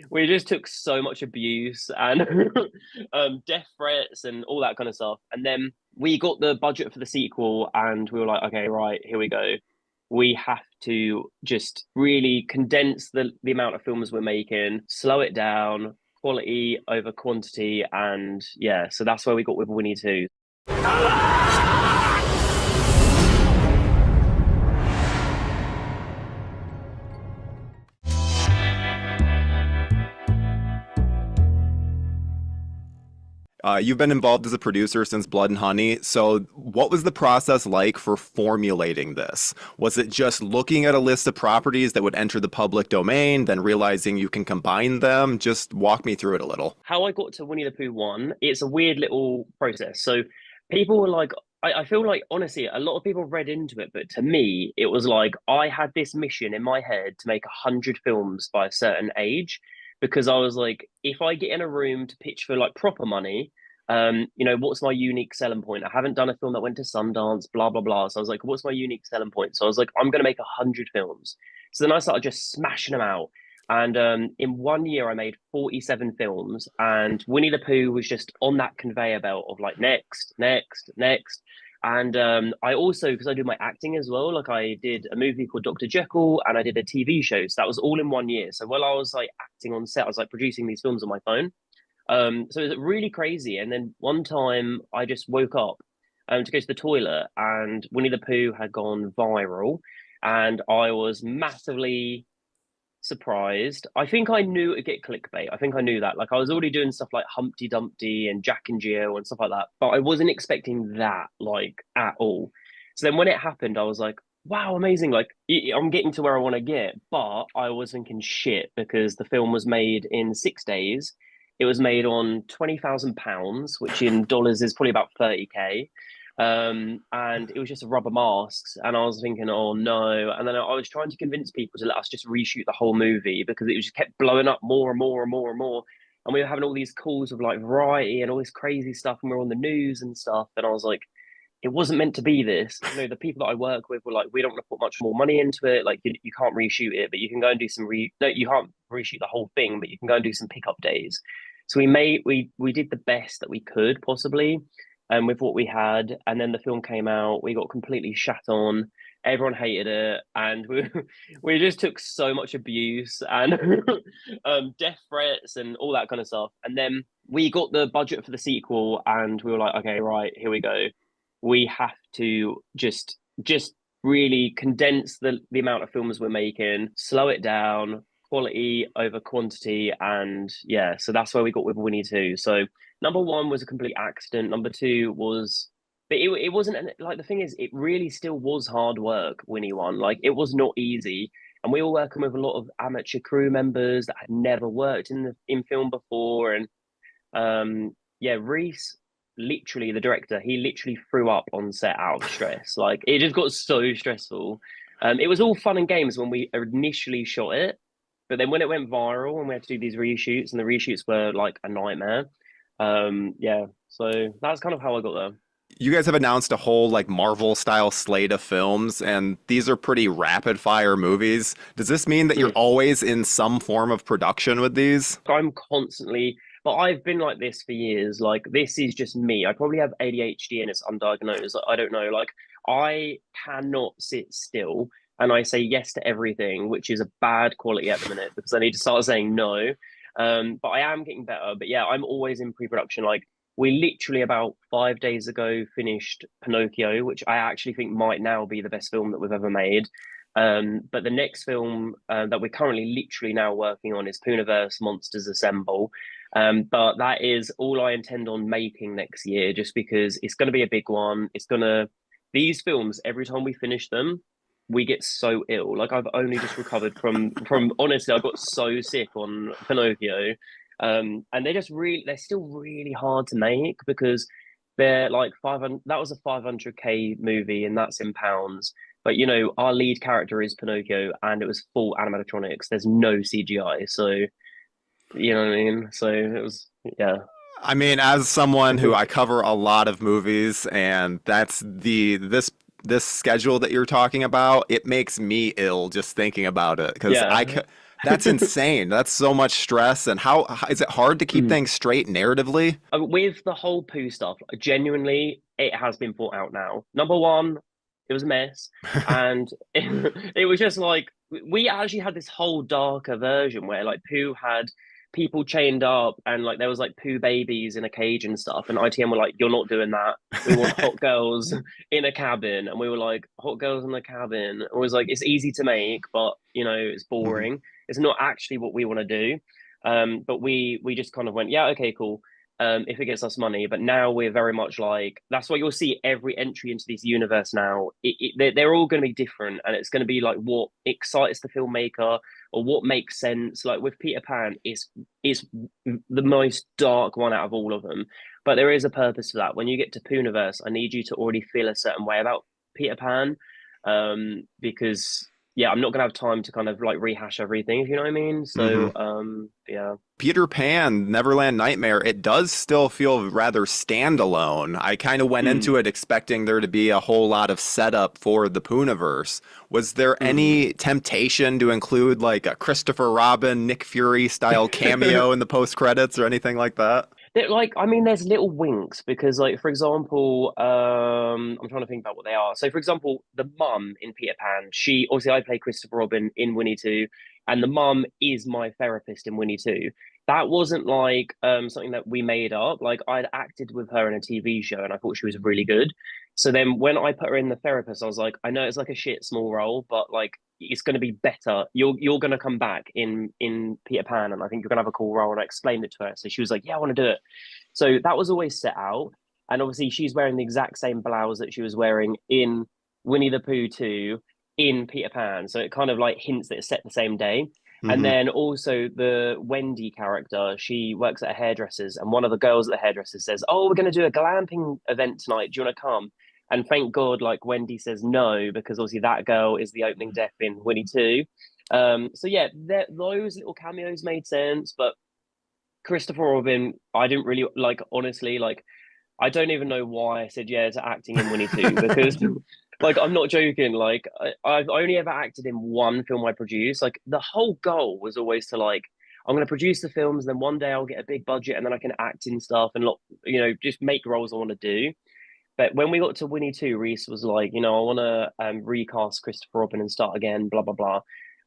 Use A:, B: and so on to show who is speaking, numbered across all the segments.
A: we just took so much abuse and death threats and all that kind of stuff. And then we got the budget for the sequel, and we were like, okay, right, here we go. We have to just really condense the amount of films we're making, slow it down, quality over quantity, and yeah, so that's where we got with Winnie 2.
B: You've been involved as a producer since Blood and Honey. So, what was the process like for formulating this? Was it just looking at a list of properties that would enter the public domain, then realizing you can combine them? Just walk me through it a little.
A: How I got to Winnie the Pooh 1, it's a weird little process. So people were like, I feel like honestly, a lot of people read into it, but to me, it was like I had this mission in my head to make 100 films by a certain age, because I was like, if I get in a room to pitch for like proper money, what's my unique selling point? I haven't done a film that went to Sundance, blah blah blah. So I was like, what's my unique selling point? So I was like, I'm gonna make 100 films. So then I started just smashing them out. And in 1 year, I made 47 films, and Winnie the Pooh was just on that conveyor belt of like next, next, next. And I also, because I do my acting as well, like I did a movie called Dr. Jekyll, and I did a TV show. So that was all in 1 year. So while I was like acting on set, I was like producing these films on my phone. So it was really crazy. And then one time I just woke up to go to the toilet, and Winnie the Pooh had gone viral, and I was massively surprised. I think I knew it'd get clickbait. I think I knew that. Like I was already doing stuff like Humpty Dumpty and Jack and Jill and stuff like that, but I wasn't expecting that like at all. So then when it happened, I was like, wow, amazing. Like I'm getting to where I want to get, but I was thinking shit because the film was made in 6 days. It was made on £20,000, which in dollars is probably about 30K. And it was just a rubber masks, and I was thinking, oh no. And then I was trying to convince people to let us just reshoot the whole movie because it just kept blowing up more and more and more and more. And we were having all these calls with like Variety and all this crazy stuff, and we are on the news and stuff. And I was like, it wasn't meant to be this. The people that I work with were like, we don't want to put much more money into it. Like, you can't reshoot it, but you can go and do some no, you can't reshoot the whole thing, but you can go and do some pickup days. So we did the best that we could possibly, with what we had. And then the film came out, we got completely shat on. Everyone hated it, and we just took so much abuse and death threats and all that kind of stuff. And then we got the budget for the sequel, and we were like, okay, right, here we go. We have to just really condense the amount of films we're making, slow it down, quality over quantity, and yeah, so that's where we got with Winnie 2. So number one was a complete accident. Number two was, but it wasn't like, the thing is, it really still was hard work. Winnie 1, like it was not easy, and we were working with a lot of amateur crew members that had never worked in film before, and yeah, Reese, literally the director, he literally threw up on set out of stress. Like it just got so stressful. It was all fun and games when we initially shot it, but then when it went viral and we had to do these reshoots, and the reshoots were like a nightmare. Yeah, so that's kind of how I got there.
B: You guys have announced a whole like Marvel style slate of films, and these are pretty rapid fire movies. Does this mean that you're
A: Mm.
B: always in some form of production with these?
A: I'm constantly, but I've been like this for years. Like this is just me. I probably have ADHD and it's undiagnosed. I don't know. Like I cannot sit still, and I say yes to everything, which is a bad quality at the minute because I need to start saying no. But I am getting better. But yeah, I'm always in pre-production. Like we literally about 5 days ago finished Pinocchio, which I actually think might now be the best film that we've ever made. But the next film that we're currently literally now working on is Poohniverse Monsters Assemble. But that is all I intend on making next year, just because it's going to be a big one. These films, every time we finish them, we get so ill. Like I've only just recovered from honestly, I got so sick on Pinocchio. And they're still really hard to make because they're like 500. That was a 500K movie, and that's in pounds. But our lead character is Pinocchio, and it was full animatronics. There's no CGI, so you know what I mean. So it was, yeah.
B: I mean, as someone who I cover a lot of movies, and that's this schedule that you're talking about, it makes me ill just thinking about it because
A: Yeah.
B: That's insane. That's so much stress. And how is it hard to keep
A: Mm.
B: things straight narratively?
A: With the whole poo stuff, genuinely, it has been thought out now. Number one, it was a mess, and it was just like we actually had this whole darker version where like poo had people chained up, and like there was like poo babies in a cage and stuff, and ITM were like, "You're not doing that. We want hot girls in a cabin," and we were like, "Hot girls in the cabin." It was like it's easy to make, but it's
B: Mhm.
A: boring. It's not actually what we want to do. But we just kind of went, yeah, okay, cool, if it gets us money. But now we're very much like that's why you'll see every entry into this universe now. They're all going to be different, and it's going to be like what excites the filmmaker or what makes sense. Like with Peter Pan, is the most dark one out of all of them, but there is a purpose for that. When you get to Poohniverse, I need you to already feel a certain way about Peter Pan, because yeah, I'm not gonna have time to kind of like rehash everything, if you know what I mean.
B: Hmm.
A: So, yeah.
B: Peter Pan, Neverland Nightmare, it does still feel rather standalone. I kind of went
A: Mm,
B: into it expecting there to be a whole lot of setup for the Poohniverse. Was there
A: mm.
B: any temptation to include like a Christopher Robin, Nick Fury style cameo in the post credits or anything like that?
A: Like, I mean, there's little winks because, like, for example, I'm trying to think about what they are. So, for example, the mum in Peter Pan, she obviously I play Christopher Robin in Winnie 2, and the mum is my therapist in Winnie 2. That wasn't like something that we made up. Like, I'd acted with her in a TV show, and I thought she was really good. So then, when I put her in the therapist, I was like, I know it's like a shit small role, but like it's going to be better. You're going to come back in Peter Pan, and I think you're going to have a cool role. And I explained it to her, so she was like, "Yeah, I want to do it." So that was always set out, and obviously she's wearing the exact same blouse that she was wearing in Winnie the Pooh 2 in Peter Pan. So it kind of like hints that it's set the same day. And
B: Hmm.
A: then also the Wendy character, she works at a hairdresser's, and one of the girls at the hairdresser's says, "Oh, we're going to do a glamping event tonight. Do you want to come?" And thank God, like Wendy says no, because obviously that girl is the opening death in Winnie 2. So yeah, those little cameos made sense, but Christopher Robin, I didn't really like, honestly, like I don't even know why I said yeah to acting in Winnie 2 because like I'm not joking. Like I've only ever acted in one film I produced. Like the whole goal was always to like I'm going to produce the films, then one day I'll get a big budget, and then I can act in stuff and just make roles I want to do. But when we got to Winnie 2, Reese was like, I want to recast Christopher Robin and start again, blah, blah, blah.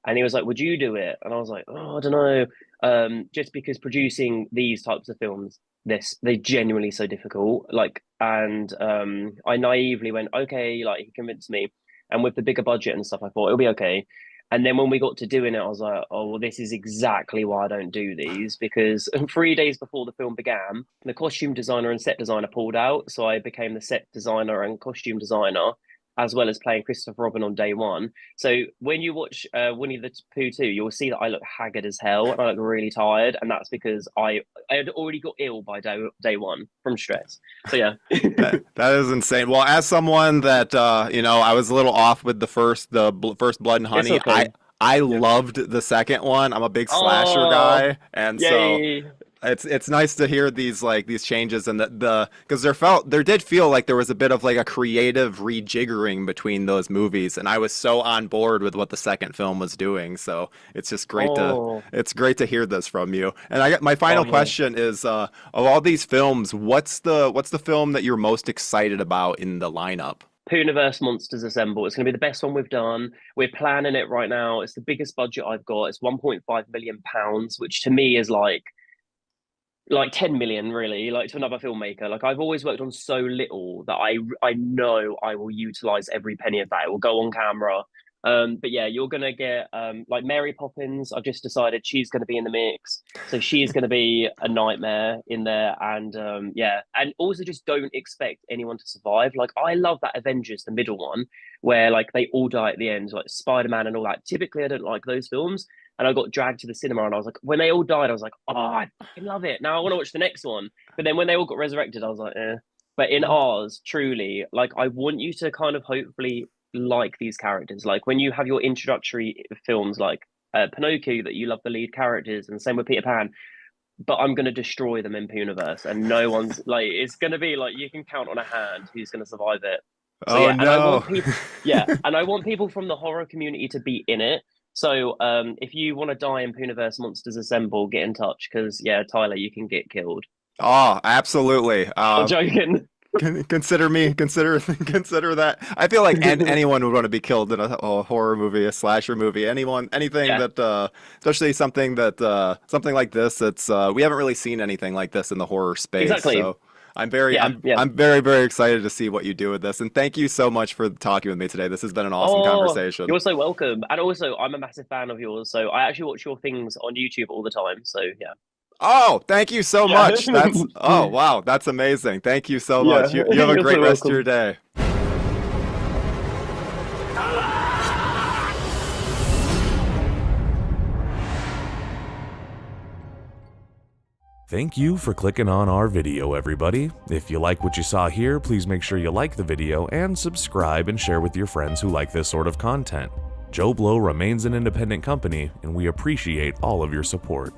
A: And he was like, would you do it? And I was like, oh, I don't know. Just because producing these types of films, they're genuinely so difficult. Like, and I naively went, okay, like he convinced me. And with the bigger budget and stuff, I thought it'll be okay. And then when we got to doing it, I was like, oh, well, this is exactly why I don't do these because 3 days before the film began, the costume designer and set designer pulled out. So I became the set designer and costume designer, as well as playing Christopher Robin on day one. So when you watch Winnie the Pooh 2, you'll see that I look haggard as hell and I look really tired. And that's because I had already got ill by day one from stress. So yeah.
B: That is insane. Well, as someone that I was a little off with first Blood and
A: It's
B: Honey. I
A: okay.
B: I
A: Yeah.
B: loved the second one. I'm a big slasher
A: Oh,
B: guy, and so
A: yay.
B: it's nice to hear these changes and the because there did feel like there was a bit of like a creative rejiggering between those movies, and I was so on board with what the second film was doing. So it's just
A: Oh,
B: it's great to hear this from you. And I got my
A: oh
B: final
A: yeah.
B: question is of all these films, what's the film that you're most excited about in the lineup?
A: Poohniverse Monsters Assemble. It's going to be the best one we've done. We're planning it right now. It's the biggest budget I've got. It's 1.5 million pounds, which to me is like 10 million really, like to another filmmaker. Like I've always worked on so little that I know I will utilize every penny of that. It will go on camera. But yeah, you're gonna get like Mary Poppins. I've just decided she's gonna be in the mix. So she's gonna be a nightmare in there. And yeah, and also just don't expect anyone to survive. Like I love that Avengers, the middle one, where like they all die at the end, like Spider-Man and all that. Typically I don't like those films, and I got dragged to the cinema, and I was like, when they all died, I was like, oh, I fucking love it. Now I want to watch the next one. But then when they all got resurrected, I was like, eh. But in ours, truly, like I want you to kind of hopefully like these characters. Like when you have your introductory films, like Pinocchio, that you love the lead characters, and same with Peter Pan. But I'm gonna destroy them in Puniverse, and no one's like it's gonna be like you can count on a hand who's gonna survive it. So
B: Oh
A: yeah, and I
B: no.
A: want people, yeah, and I want people from the horror community to be in it. So, if you want to die in Poohniverse Monsters Assemble, get in touch because yeah, Tyler, you can get killed.
B: Oh, absolutely.
A: I'm joking.
B: Consider me, consider that. I feel like anyone would want to be killed in a horror movie, a slasher movie, anything
A: Yeah,
B: that, especially something like this. It's we haven't really seen anything like this in the horror space,
A: exactly.
B: so
A: Yeah, yeah.
B: I'm very, very excited to see what you do with this. And thank you so much for talking with me today. This has been an awesome
A: Oh,
B: conversation.
A: you're so welcome. And also, I'm a massive fan of yours, so I actually watch your things on YouTube all the time. So yeah.
B: Oh, thank you so
A: Yeah.
B: much. Oh wow, that's amazing. Thank you so
A: Yeah.
B: much. You have a
A: You're
B: great
A: so
B: rest of your
A: welcome.
B: day.
C: Thank you for clicking on our video, everybody. If you like what you saw here, please make sure you like the video and subscribe and share with your friends who like this sort of content. JoBlo remains an independent company, and we appreciate all of your support.